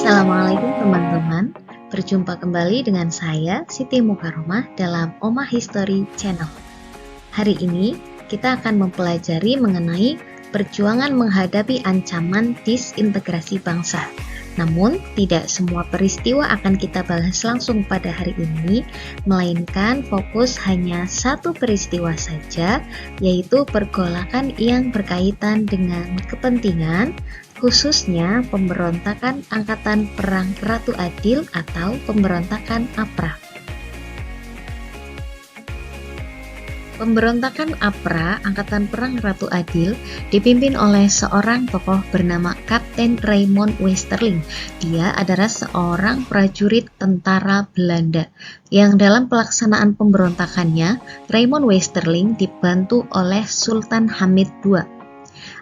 Assalamualaikum teman-teman, berjumpa kembali dengan saya Siti Mukaromah dalam Oma History Channel. Hari ini kita akan mempelajari mengenai perjuangan menghadapi ancaman disintegrasi bangsa. Namun, tidak semua peristiwa akan kita bahas langsung pada hari ini, melainkan fokus hanya satu peristiwa saja, yaitu pergolakan yang berkaitan dengan kepentingan, khususnya pemberontakan Angkatan Perang Ratu Adil atau pemberontakan APRA. Pemberontakan APRA, Angkatan Perang Ratu Adil, dipimpin oleh seorang tokoh bernama Kapten Raymond Westerling. Dia adalah seorang prajurit tentara Belanda yang dalam pelaksanaan pemberontakannya, Raymond Westerling dibantu oleh Sultan Hamid II.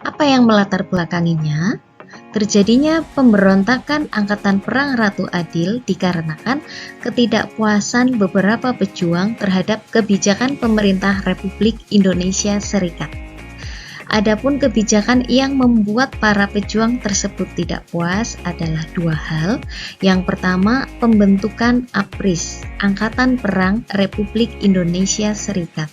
Apa yang melatar belakanginya? Terjadinya pemberontakan Angkatan Perang Ratu Adil dikarenakan ketidakpuasan beberapa pejuang terhadap kebijakan pemerintah Republik Indonesia Serikat. Adapun kebijakan yang membuat para pejuang tersebut tidak puas adalah dua hal. Yang pertama, pembentukan APRIS, Angkatan Perang Republik Indonesia Serikat.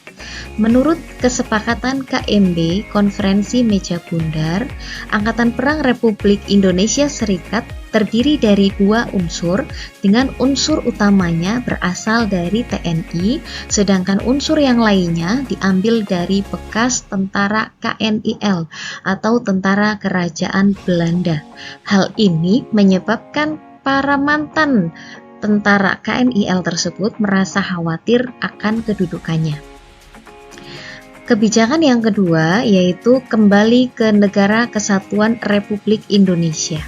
Menurut kesepakatan KMB, Konferensi Meja Bundar, Angkatan Perang Republik Indonesia Serikat terdiri dari dua unsur, dengan unsur utamanya berasal dari TNI, sedangkan unsur yang lainnya diambil dari bekas tentara KNIL atau Tentara Kerajaan Belanda. Hal ini menyebabkan para mantan tentara KNIL tersebut merasa khawatir akan kedudukannya. Kebijakan yang kedua yaitu kembali ke Negara Kesatuan Republik Indonesia.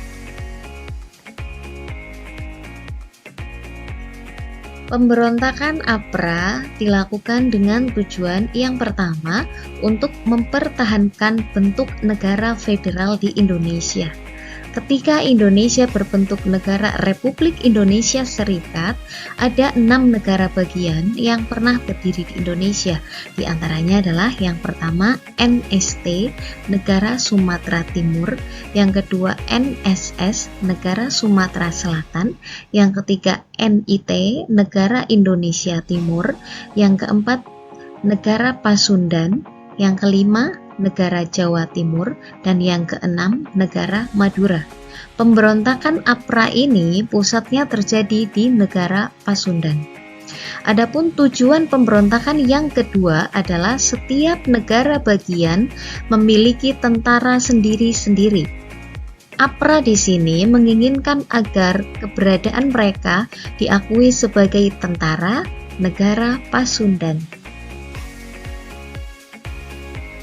Pemberontakan APRA dilakukan dengan tujuan yang pertama untuk mempertahankan bentuk negara federal di Indonesia. Ketika Indonesia berbentuk negara Republik Indonesia Serikat, ada 6 negara bagian yang pernah berdiri di Indonesia. Di antaranya adalah yang pertama NST, Negara Sumatera Timur, yang kedua NSS, Negara Sumatera Selatan, yang ketiga NIT, Negara Indonesia Timur, yang keempat Negara Pasundan, yang kelima Negara Jawa Timur, dan yang keenam Negara Madura. Pemberontakan APRA ini pusatnya terjadi di Negara Pasundan. Adapun tujuan pemberontakan yang kedua adalah setiap negara bagian memiliki tentara sendiri-sendiri. APRA di sini menginginkan agar keberadaan mereka diakui sebagai tentara negara Pasundan.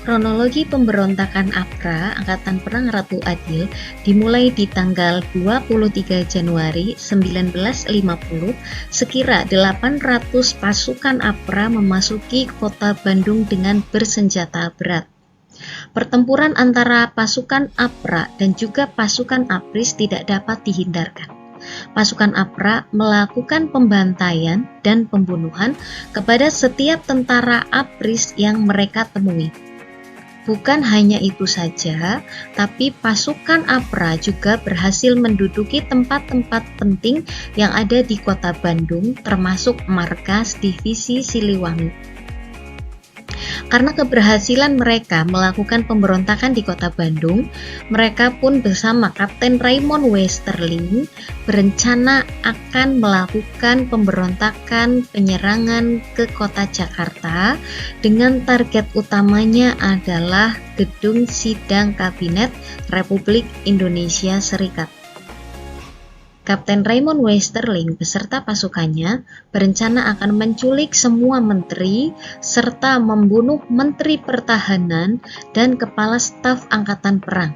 Kronologi pemberontakan APRA, Angkatan Perang Ratu Adil, dimulai di tanggal 23 Januari 1950 sekira 800 pasukan APRA memasuki kota Bandung dengan bersenjata berat. Pertempuran antara pasukan APRA dan juga pasukan APRIS tidak dapat dihindarkan. Pasukan APRA melakukan pembantaian dan pembunuhan kepada setiap tentara APRIS yang mereka temui. Bukan hanya itu saja, tapi pasukan APRA juga berhasil menduduki tempat-tempat penting yang ada di kota Bandung, termasuk markas Divisi Siliwangi. Karena keberhasilan mereka melakukan pemberontakan di kota Bandung, mereka pun bersama Kapten Raymond Westerling berencana akan melakukan pemberontakan penyerangan ke kota Jakarta dengan target utamanya adalah Gedung Sidang Kabinet Republik Indonesia Serikat. Kapten Raymond Westerling beserta pasukannya berencana akan menculik semua menteri serta membunuh Menteri Pertahanan dan Kepala Staf Angkatan Perang.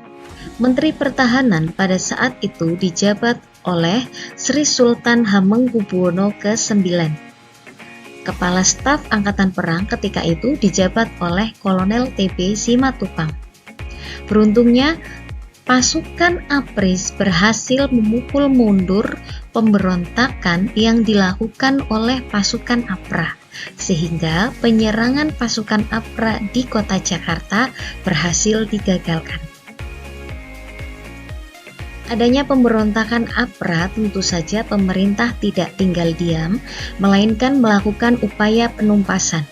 Menteri Pertahanan pada saat itu dijabat oleh Sri Sultan Hamengkubuwono ke-9. Kepala Staf Angkatan Perang ketika itu dijabat oleh Kolonel TB Simatupang. Beruntungnya, pasukan APRIS berhasil memukul mundur pemberontakan yang dilakukan oleh pasukan APRA, sehingga penyerangan pasukan APRA di kota Jakarta berhasil digagalkan. Adanya pemberontakan APRA, tentu saja pemerintah tidak tinggal diam, melainkan melakukan upaya penumpasan.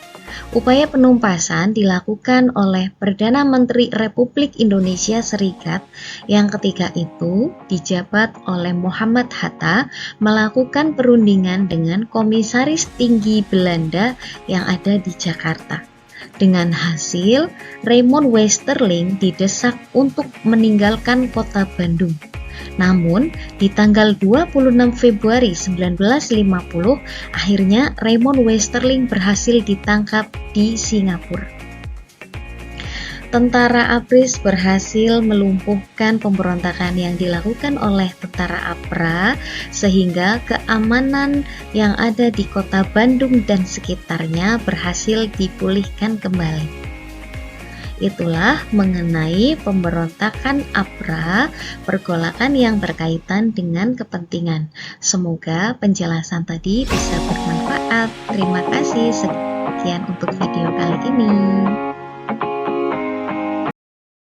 Upaya penumpasan dilakukan oleh Perdana Menteri Republik Indonesia Serikat yang ketika itu dijabat oleh Muhammad Hatta, melakukan perundingan dengan Komisaris Tinggi Belanda yang ada di Jakarta. Dengan hasil, Raymond Westerling didesak untuk meninggalkan kota Bandung. Namun, di tanggal 26 Februari 1950, akhirnya Raymond Westerling berhasil ditangkap di Singapura. Tentara ABRIS berhasil melumpuhkan pemberontakan yang dilakukan oleh tentara APRA, sehingga keamanan yang ada di kota Bandung dan sekitarnya berhasil dipulihkan kembali. Itulah mengenai pemberontakan APRA, pergolakan yang berkaitan dengan kepentingan. Semoga penjelasan tadi bisa bermanfaat. Terima kasih. Sekian untuk video kali ini.